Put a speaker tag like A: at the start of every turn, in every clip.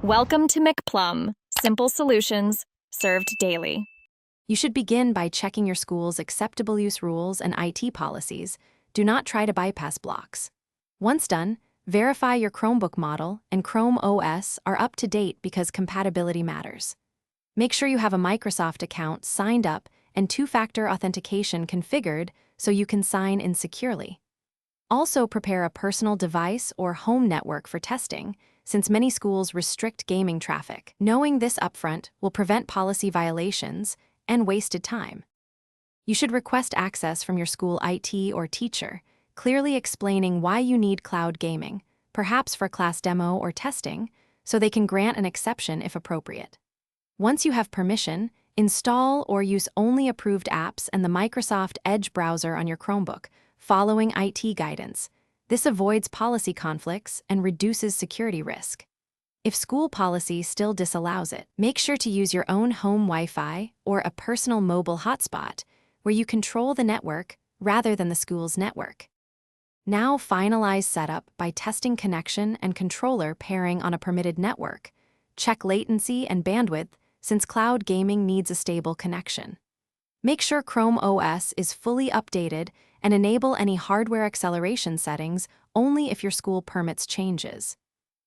A: Welcome to McPlum, simple solutions served daily.
B: You should begin by checking your school's acceptable use rules and IT policies. Do not try to bypass blocks. Once done, verify your Chromebook model and Chrome OS are up to date because compatibility matters. Make sure you have a Microsoft account signed up and two-factor authentication configured so you can sign in securely. Also, prepare a personal device or home network for testing, since many schools restrict gaming traffic. Knowing this upfront will prevent policy violations and wasted time. You should request access from your school IT or teacher, clearly explaining why you need cloud gaming, perhaps for class demo or testing, so they can grant an exception if appropriate. Once you have permission, install or use only approved apps and the Microsoft Edge browser on your Chromebook, following IT guidance. This avoids policy conflicts and reduces security risk. If school policy still disallows it, make sure to use your own home Wi-Fi or a personal mobile hotspot where you control the network rather than the school's network. Now finalize setup by testing connection and controller pairing on a permitted network. Check latency and bandwidth since cloud gaming needs a stable connection. Make sure Chrome OS is fully updated and enable any hardware acceleration settings only if your school permits changes.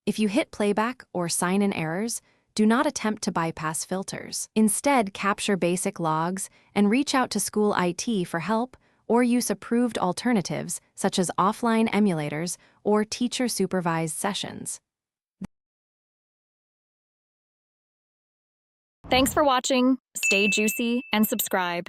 B: If you hit playback or sign-in errors, do not attempt to bypass filters. Instead, capture basic logs and reach out to school IT for help or use approved alternatives such as offline emulators or teacher-supervised sessions.
A: Thanks for watching. Stay juicy and subscribe.